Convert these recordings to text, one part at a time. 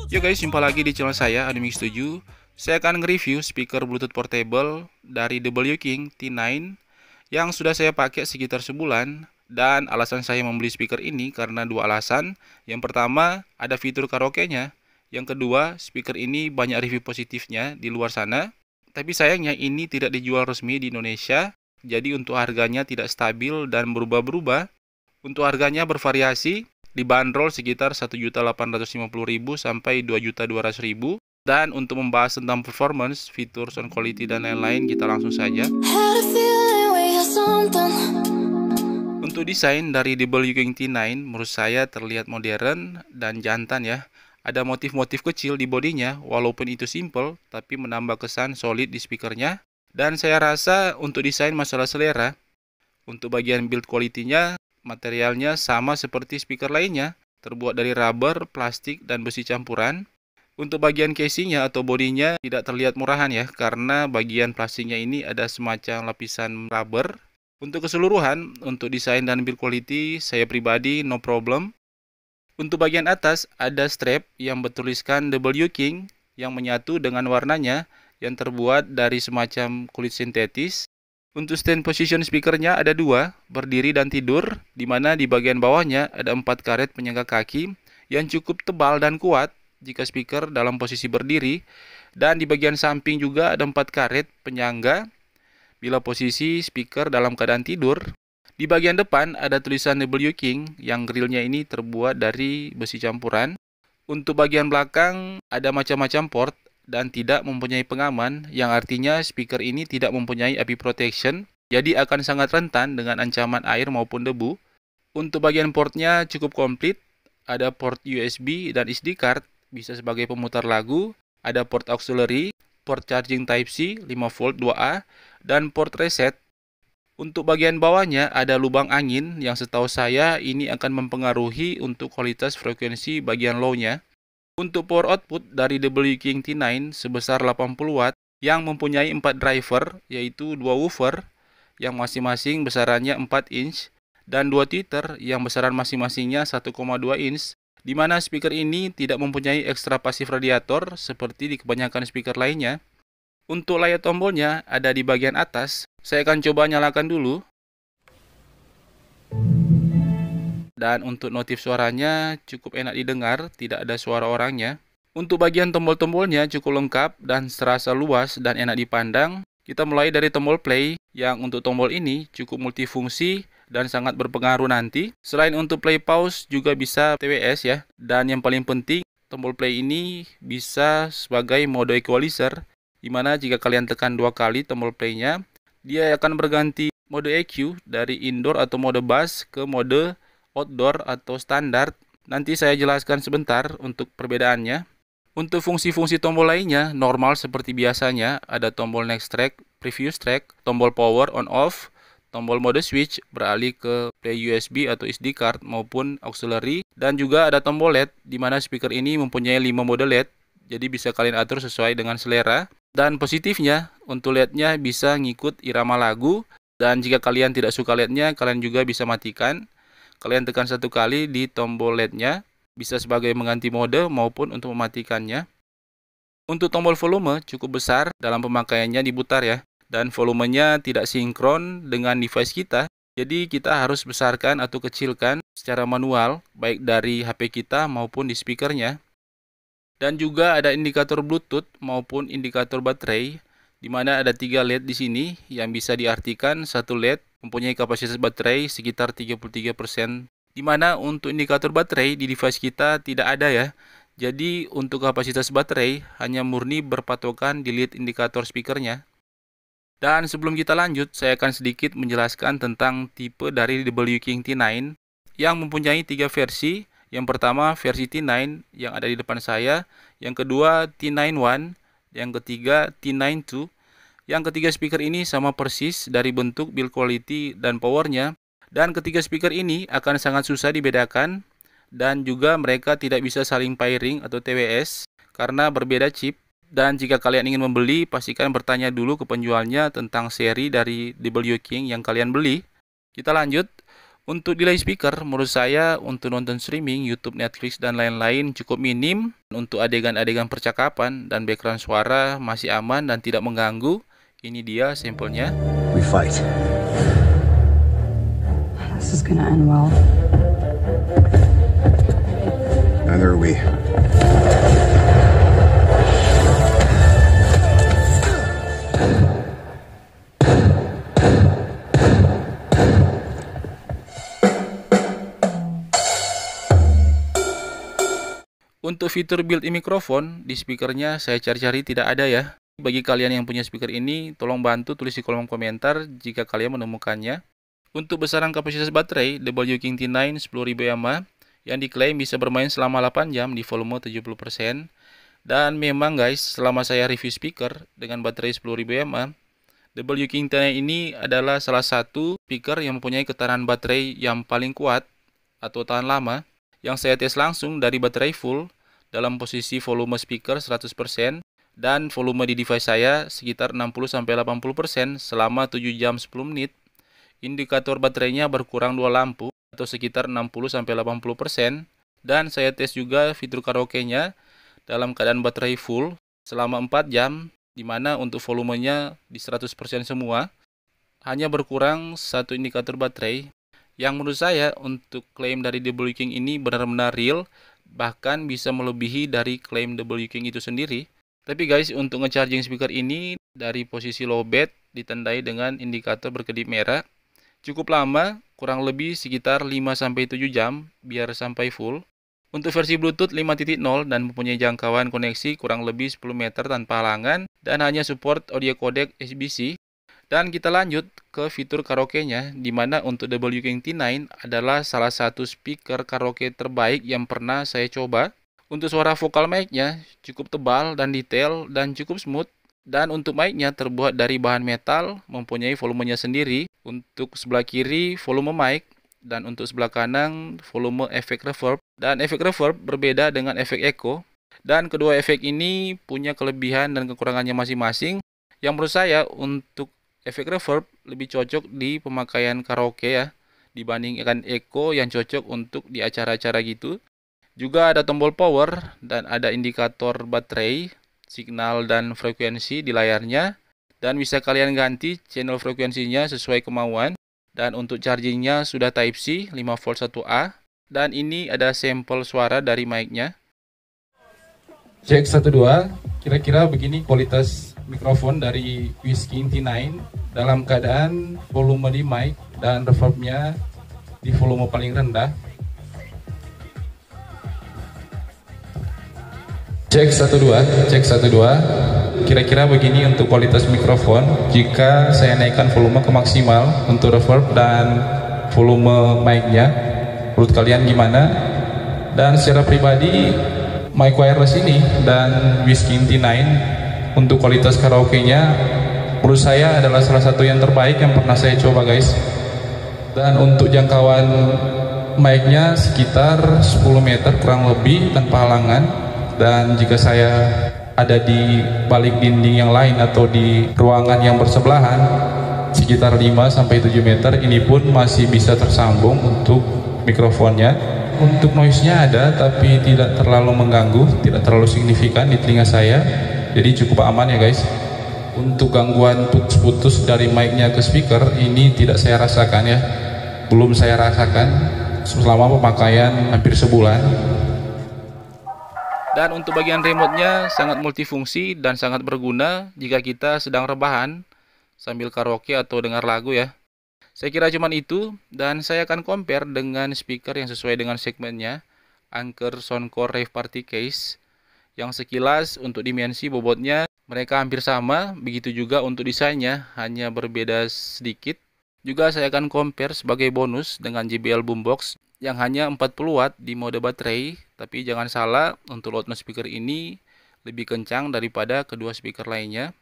Yo guys, jumpa lagi di channel saya Ademix7. Saya akan nge-review speaker Bluetooth portable dari W King T9 yang sudah saya pakai sekitar sebulan. Dan alasan saya membeli speaker ini karena dua alasan. Yang pertama, ada fitur karaoke-nya. Yang kedua, speaker ini banyak review positifnya di luar sana. Tapi sayangnya ini tidak dijual resmi di Indonesia. Jadi untuk harganya tidak stabil dan berubah-berubah. Untuk harganya bervariasi, dibanderol sekitar 1.850.000 sampai 2.200.000. Dan untuk membahas tentang performance, fitur, sound quality, dan lain-lain, kita langsung saja. Untuk desain dari W King T9, menurut saya terlihat modern dan jantan ya. Ada motif-motif kecil di bodinya, walaupun itu simple, tapi menambah kesan solid di speakernya. Dan saya rasa untuk desain masalah selera. Untuk bagian build quality-nya, materialnya sama seperti speaker lainnya, terbuat dari rubber, plastik, dan besi campuran. Untuk bagian casingnya atau bodinya tidak terlihat murahan ya, karena bagian plastiknya ini ada semacam lapisan rubber. Untuk keseluruhan, untuk desain dan build quality, saya pribadi no problem. Untuk bagian atas ada strap yang bertuliskan W King yang menyatu dengan warnanya yang terbuat dari semacam kulit sintetis. Untuk stand position speakernya ada dua, berdiri dan tidur, di mana di bagian bawahnya ada 4 karet penyangga kaki yang cukup tebal dan kuat jika speaker dalam posisi berdiri, dan di bagian samping juga ada 4 karet penyangga bila posisi speaker dalam keadaan tidur. Di bagian depan ada tulisan W King yang grillnya ini terbuat dari besi campuran. Untuk bagian belakang ada macam-macam port dan tidak mempunyai pengaman, yang artinya speaker ini tidak mempunyai api protection, jadi akan sangat rentan dengan ancaman air maupun debu. Untuk bagian portnya cukup komplit, ada port USB dan SD card, bisa sebagai pemutar lagu, ada port auxiliary, port charging Type-C 5V 2A, dan port reset. Untuk bagian bawahnya ada lubang angin yang setahu saya ini akan mempengaruhi untuk kualitas frekuensi bagian low-nya. Untuk power output dari W King T9 sebesar 80 watt yang mempunyai 4 driver, yaitu 2 woofer yang masing-masing besarannya 4 inch dan 2 tweeter yang besaran masing-masingnya 1,2 inch, di mana speaker ini tidak mempunyai ekstra pasif radiator seperti di kebanyakan speaker lainnya. Untuk layar tombolnya ada di bagian atas. Saya akan coba nyalakan dulu. Dan untuk notif suaranya cukup enak didengar, tidak ada suara orangnya. Untuk bagian tombol-tombolnya cukup lengkap dan serasa luas dan enak dipandang. Kita mulai dari tombol play, yang untuk tombol ini cukup multifungsi dan sangat berpengaruh nanti. Selain untuk play pause juga bisa TWS ya. Dan yang paling penting, tombol play ini bisa sebagai mode equalizer, di mana jika kalian tekan 2 kali tombol play-nya, dia akan berganti mode EQ dari indoor atau mode bass ke mode outdoor atau standar. Nanti saya jelaskan sebentar untuk perbedaannya. Untuk fungsi-fungsi tombol lainnya normal seperti biasanya, ada tombol next track, previous track, tombol power on off, tombol mode switch beralih ke play USB atau SD card maupun auxiliary, dan juga ada tombol LED di mana speaker ini mempunyai 5 mode LED, jadi bisa kalian atur sesuai dengan selera. Dan positifnya, untuk LED-nya bisa ngikut irama lagu, dan jika kalian tidak suka LED-nya, kalian juga bisa matikan. Kalian tekan 1 kali di tombol LED-nya, bisa sebagai mengganti mode maupun untuk mematikannya. Untuk tombol volume cukup besar dalam pemakaiannya diputar ya, dan volumenya tidak sinkron dengan device kita. Jadi kita harus besarkan atau kecilkan secara manual, baik dari HP kita maupun di speakernya. Dan juga ada indikator Bluetooth maupun indikator baterai, di mana ada 3 LED di sini yang bisa diartikan satu LED mempunyai kapasitas baterai sekitar 33%, di mana untuk indikator baterai di device kita tidak ada ya. Jadi untuk kapasitas baterai hanya murni berpatokan di lead indikator speakernya. Dan sebelum kita lanjut, saya akan sedikit menjelaskan tentang tipe dari W King T9 yang mempunyai 3 versi. Yang pertama versi T9 yang ada di depan saya, yang kedua T91, yang ketiga T92. Yang ketiga speaker ini sama persis dari bentuk, build quality, dan powernya. Dan ketiga speaker ini akan sangat susah dibedakan, dan juga mereka tidak bisa saling pairing atau TWS karena berbeda chip. Dan jika kalian ingin membeli, pastikan bertanya dulu ke penjualnya tentang seri dari W King yang kalian beli. Kita lanjut. Untuk delay speaker, menurut saya untuk nonton streaming, YouTube, Netflix, dan lain-lain cukup minim. Untuk adegan-adegan percakapan dan background suara masih aman dan tidak mengganggu. Ini dia sampelnya. We fight. This is gonna end well. Neither are we. Untuk fitur built-in mikrofon di speakernya saya cari-cari tidak ada ya. Bagi kalian yang punya speaker ini, tolong bantu tulis di kolom komentar jika kalian menemukannya. Untuk besaran kapasitas baterai, WKing T9 10.000 mAh yang diklaim bisa bermain selama 8 jam di volume 70%. Dan memang guys, selama saya review speaker dengan baterai 10.000 mAh, WKing T9 ini adalah salah satu speaker yang mempunyai ketahanan baterai yang paling kuat atau tahan lama, yang saya tes langsung dari baterai full dalam posisi volume speaker 100% dan volume di device saya sekitar 60-80% selama 7 jam 10 menit. Indikator baterainya berkurang 2 lampu atau sekitar 60-80%, dan saya tes juga fitur karaoke-nya dalam keadaan baterai full selama 4 jam, dimana untuk volumenya di 100% semua, hanya berkurang satu indikator baterai. Yang menurut saya untuk klaim dari WKing ini benar-benar real, bahkan bisa melebihi dari klaim WKing itu sendiri. Tapi guys, untuk ngecharging speaker ini dari posisi lowbat ditandai dengan indikator berkedip merah, cukup lama, kurang lebih sekitar 5-7 jam biar sampai full. Untuk versi Bluetooth 5.0 dan mempunyai jangkauan koneksi kurang lebih 10 meter tanpa halangan dan hanya support audio codec SBC. Dan kita lanjut ke fitur karaoke-nya, di mana untuk WKing T9 adalah salah satu speaker karaoke terbaik yang pernah saya coba. Untuk suara vokal mic-nya cukup tebal dan detail dan cukup smooth. Dan untuk mic-nya terbuat dari bahan metal, mempunyai volumenya sendiri. Untuk sebelah kiri volume mic, dan untuk sebelah kanan volume efek reverb. Dan efek reverb berbeda dengan efek echo. Dan kedua efek ini punya kelebihan dan kekurangannya masing-masing. Yang menurut saya untuk efek reverb lebih cocok di pemakaian karaoke ya, dibandingkan echo yang cocok untuk di acara-acara gitu. Juga ada tombol power dan ada indikator baterai, signal dan frekuensi di layarnya. Dan bisa kalian ganti channel frekuensinya sesuai kemauan. Dan untuk chargingnya sudah Type-C 5V 1A. Dan ini ada sampel suara dari mic-nya. Cek 1-2, kira-kira begini kualitas mikrofon dari WKing T9 dalam keadaan volume di mic dan reverbnya di volume paling rendah. Cek 1-2, kira-kira begini untuk kualitas mikrofon jika saya naikkan volume ke maksimal untuk reverb dan volume mic-nya. Menurut kalian gimana? Dan secara pribadi mic wireless ini dan WKing T9 untuk kualitas karaoke-nya menurut saya adalah salah satu yang terbaik yang pernah saya coba guys. Dan untuk jangkauan mic-nya sekitar 10 meter kurang lebih tanpa halangan. Dan jika saya ada di balik dinding yang lain atau di ruangan yang bersebelahan sekitar 5-7 meter, ini pun masih bisa tersambung untuk mikrofonnya. Untuk noise-nya ada, tapi tidak terlalu mengganggu, tidak terlalu signifikan di telinga saya. Jadi cukup aman ya guys. Untuk gangguan putus-putus dari mic-nya ke speaker ini tidak saya rasakan ya. Belum saya rasakan selama pemakaian hampir sebulan. Dan untuk bagian remote-nya sangat multifungsi dan sangat berguna jika kita sedang rebahan sambil karaoke atau dengar lagu ya. Saya kira cuman itu, dan saya akan compare dengan speaker yang sesuai dengan segmennya, Anker Soundcore Rave Party Case, yang sekilas untuk dimensi bobotnya mereka hampir sama, begitu juga untuk desainnya, hanya berbeda sedikit. Juga saya akan compare sebagai bonus dengan JBL Boombox yang hanya 40 watt di mode baterai, tapi jangan salah, untuk loudness speaker ini lebih kencang daripada kedua speaker lainnya.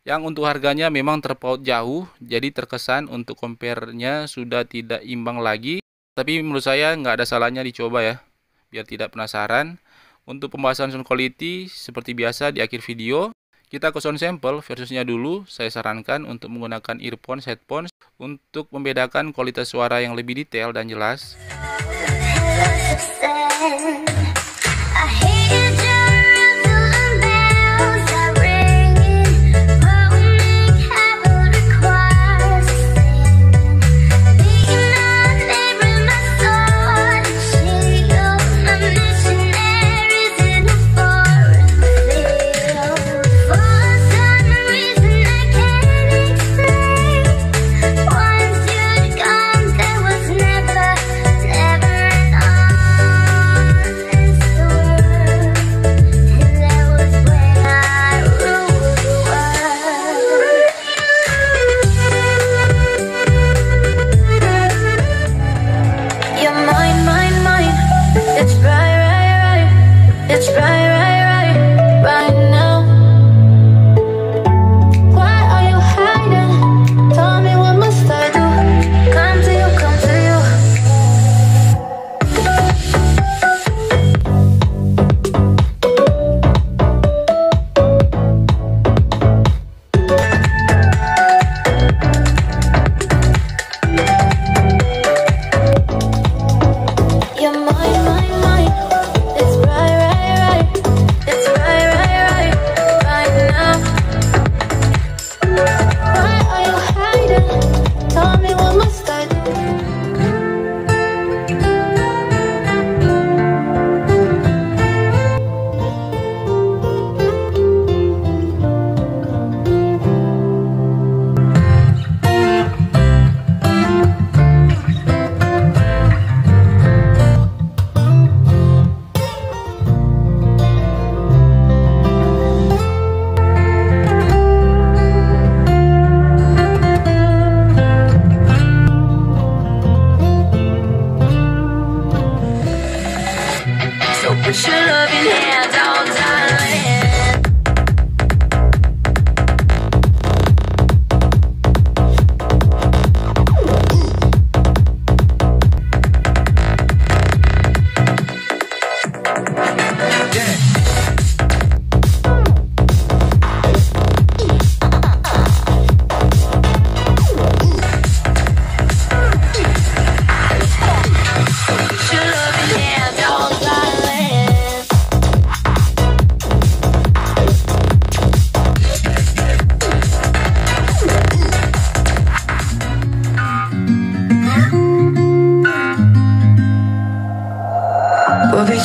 Yang untuk harganya memang terpaut jauh, jadi terkesan untuk compare-nya sudah tidak imbang lagi. Tapi menurut saya nggak ada salahnya dicoba ya, biar tidak penasaran. Untuk pembahasan sound quality, seperti biasa di akhir video, Kita ke sound sample versusnya dulu. Saya sarankan untuk menggunakan earphones, headphones untuk membedakan kualitas suara yang lebih detail dan jelas.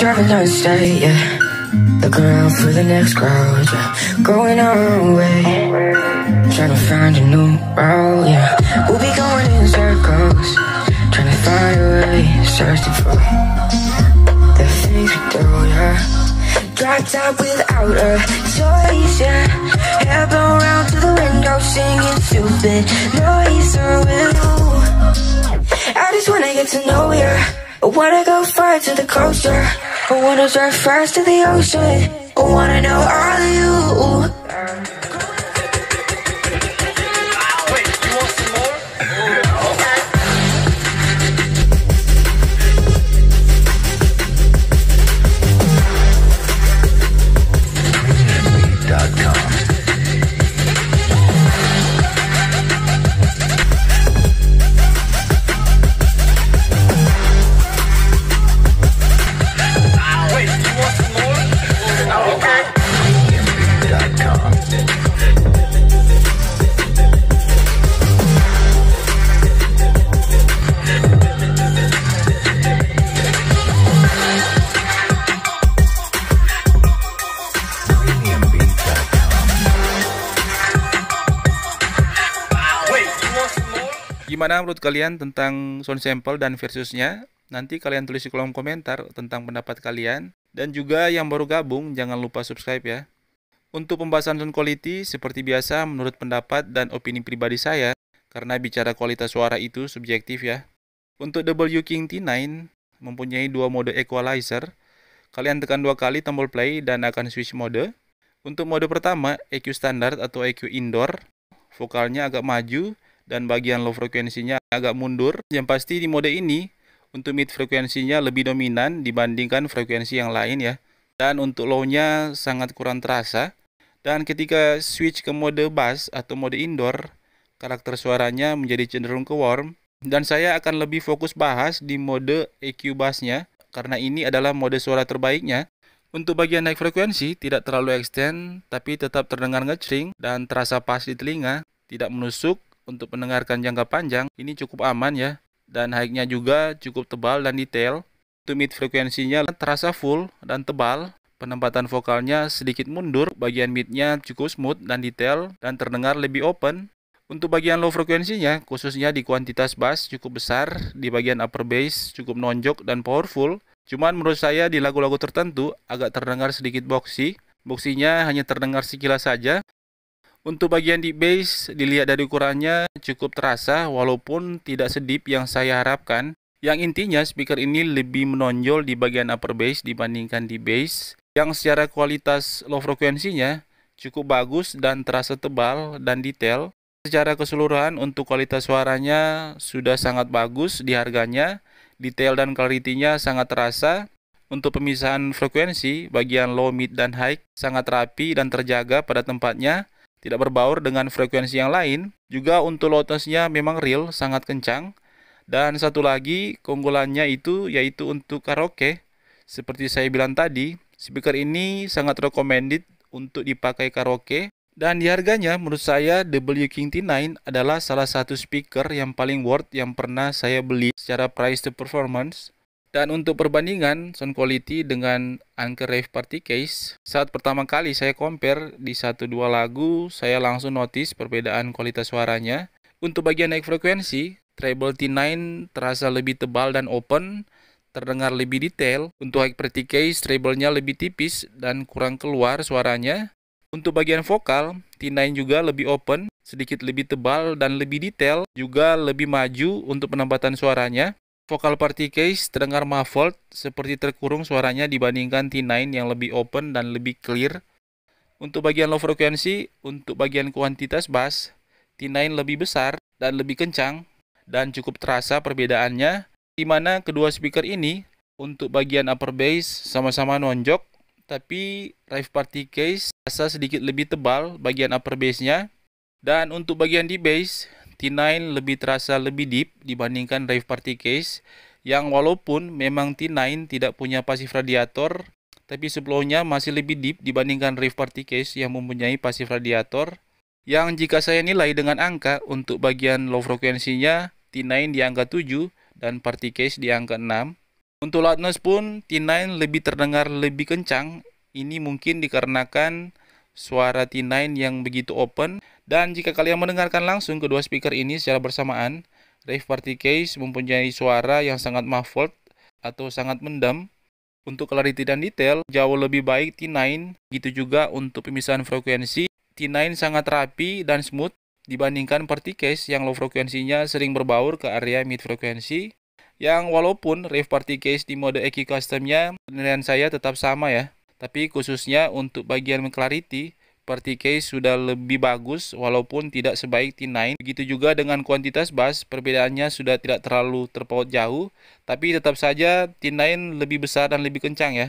Driving down the state, yeah. Look around for the next crowd, yeah. Going our own way, trying to find a new route, yeah. We'll be going in circles, trying to find a way, searching for the things we do, yeah. Dropped out without a choice, yeah. Hair blown round to the window, singing stupid noise with you. I just wanna get to know ya. I wanna go far to the coast, yeah. I wanna drive fast to the ocean. I wanna know all of you. Wait, you want some more? Premiumbeat.com. Gimana menurut kalian tentang sound sample dan versusnya? Nanti kalian tulis di kolom komentar tentang pendapat kalian. Dan juga yang baru gabung, jangan lupa subscribe ya. Untuk pembahasan sound quality, seperti biasa menurut pendapat dan opini pribadi saya, karena bicara kualitas suara itu subjektif ya. Untuk WKing T9 mempunyai dua mode equalizer. Kalian tekan 2 kali tombol play dan akan switch mode. Untuk mode pertama, EQ standar atau EQ indoor, vokalnya agak maju dan bagian low frekuensinya agak mundur. Yang pasti di mode ini, untuk mid frekuensinya lebih dominan dibandingkan frekuensi yang lain ya. Dan untuk low-nya sangat kurang terasa. Dan ketika switch ke mode bass atau mode indoor, karakter suaranya menjadi cenderung ke warm. Dan saya akan lebih fokus bahas di mode EQ bassnya, karena ini adalah mode suara terbaiknya. Untuk bagian naik frekuensi tidak terlalu extend, tapi tetap terdengar ngecering dan terasa pas di telinga, tidak menusuk. Untuk mendengarkan jangka panjang, ini cukup aman ya. Dan high-nya juga cukup tebal dan detail. Untuk mid frekuensinya terasa full dan tebal. Penempatan vokalnya sedikit mundur, bagian mid-nya cukup smooth dan detail dan terdengar lebih open. Untuk bagian low frekuensinya, khususnya di kuantitas bass cukup besar, di bagian upper bass cukup nonjok dan powerful. Cuman menurut saya di lagu-lagu tertentu agak terdengar sedikit boxy. Boxy-nya hanya terdengar sekilas saja. Untuk bagian deep bass, dilihat dari ukurannya cukup terasa walaupun tidak sedip yang saya harapkan. Yang intinya speaker ini lebih menonjol di bagian upper bass dibandingkan di bass, yang secara kualitas low frekuensinya cukup bagus dan terasa tebal dan detail. Secara keseluruhan untuk kualitas suaranya sudah sangat bagus di harganya, detail dan clarity-nya sangat terasa. Untuk pemisahan frekuensi, bagian low, mid, dan high sangat rapi dan terjaga pada tempatnya, tidak berbaur dengan frekuensi yang lain. Juga untuk loudness-nya memang real, sangat kencang. Dan satu lagi keunggulannya itu yaitu untuk karaoke. Seperti saya bilang tadi, speaker ini sangat recommended untuk dipakai karaoke. Dan di harganya menurut saya W King T9 adalah salah satu speaker yang paling worth yang pernah saya beli secara price to performance. Dan untuk perbandingan sound quality dengan Anker Rave Party Case, saat pertama kali saya compare di 1-2 lagu, saya langsung notice perbedaan kualitas suaranya. Untuk bagian naik frekuensi, treble T9 terasa lebih tebal dan open, terdengar lebih detail. Untuk high party case, treble-nya lebih tipis dan kurang keluar suaranya. Untuk bagian vokal, T9 juga lebih open, sedikit lebih tebal dan lebih detail, juga lebih maju untuk penempatan suaranya. Vokal party case terdengar muffled, seperti terkurung suaranya dibandingkan T9 yang lebih open dan lebih clear. Untuk bagian low frekuensi, untuk bagian kuantitas bass, T9 lebih besar dan lebih kencang, dan cukup terasa perbedaannya, di mana kedua speaker ini untuk bagian upper bass sama-sama nonjok, tapi Rave Party Case rasa sedikit lebih tebal bagian upper bass-nya. Dan untuk bagian di bass, T9 lebih terasa lebih deep dibandingkan Rave Party Case, yang walaupun memang T9 tidak punya pasif radiator, tapi sublow-nya masih lebih deep dibandingkan Rave Party Case yang mempunyai pasif radiator. Yang jika saya nilai dengan angka untuk bagian low frekuensinya, T9 di angka 7 dan Party Case di angka 6. Untuk loudness pun T9 lebih terdengar lebih kencang. Ini mungkin dikarenakan suara T9 yang begitu open. Dan jika kalian mendengarkan langsung kedua speaker ini secara bersamaan, Rave Party Case mempunyai suara yang sangat muffled atau sangat mendam. Untuk clarity dan detail jauh lebih baik T9. Begitu juga untuk pemisahan frekuensi, T9 sangat rapi dan smooth dibandingkan Party Case yang low frekuensinya sering berbaur ke area mid frekuensi. Yang walaupun Rave Party Case di mode EQ customnya penilaian saya tetap sama ya, tapi khususnya untuk bagian clarity, Party Case sudah lebih bagus walaupun tidak sebaik T9. Begitu juga dengan kuantitas bass, perbedaannya sudah tidak terlalu terpaut jauh, tapi tetap saja T9 lebih besar dan lebih kencang ya.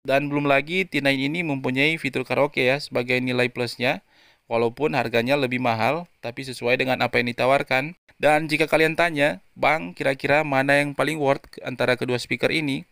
Dan belum lagi T9 ini mempunyai fitur karaoke ya sebagai nilai plusnya. Walaupun harganya lebih mahal, tapi sesuai dengan apa yang ditawarkan. Dan jika kalian tanya, Bang, kira-kira mana yang paling worth antara kedua speaker ini?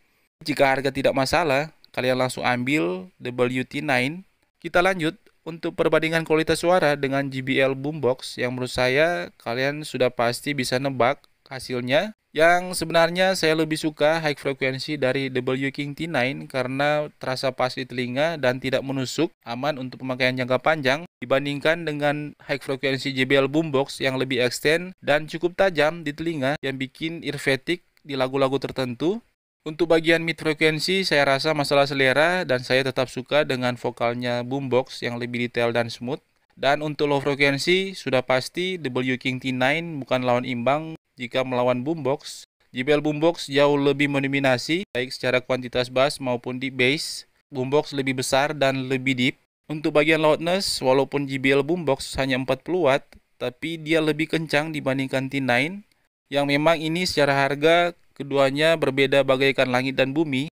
Jika harga tidak masalah, kalian langsung ambil WT9. Kita lanjut untuk perbandingan kualitas suara dengan JBL Boombox yang menurut saya kalian sudah pasti bisa nebak hasilnya. Yang sebenarnya saya lebih suka high frekuensi dari W King T9 karena terasa pas di telinga dan tidak menusuk, aman untuk pemakaian jangka panjang dibandingkan dengan high frekuensi JBL Boombox yang lebih extend dan cukup tajam di telinga yang bikin ear fatigue di lagu-lagu tertentu. Untuk bagian mid frekuensi saya rasa masalah selera dan saya tetap suka dengan vokalnya Boombox yang lebih detail dan smooth. Dan untuk low frekuensi sudah pasti W King T9 bukan lawan imbang jika melawan Boombox. JBL Boombox jauh lebih mendominasi baik secara kuantitas bass maupun di bass. Boombox lebih besar dan lebih deep. Untuk bagian loudness, walaupun JBL Boombox hanya 40 watt, tapi dia lebih kencang dibandingkan T9. Yang memang ini secara harga keduanya berbeda bagaikan langit dan bumi.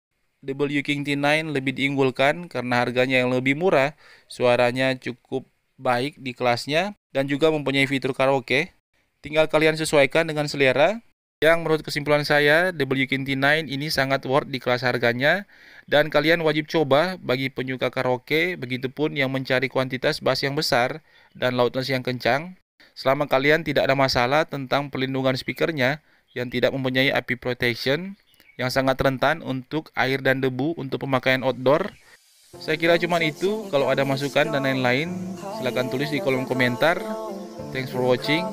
WKing T9 lebih diunggulkan karena harganya yang lebih murah, suaranya cukup baik di kelasnya, dan juga mempunyai fitur karaoke. Tinggal kalian sesuaikan dengan selera. Yang menurut kesimpulan saya, WKing T9 ini sangat worth di kelas harganya, dan kalian wajib coba bagi penyuka karaoke, begitupun yang mencari kuantitas bass yang besar dan loudness yang kencang. Selama kalian tidak ada masalah tentang pelindungan speakernya yang tidak mempunyai IP protection, yang sangat rentan untuk air dan debu untuk pemakaian outdoor. Saya kira cuma itu. Kalau ada masukan dan lain-lain, silahkan tulis di kolom komentar. Thanks for watching.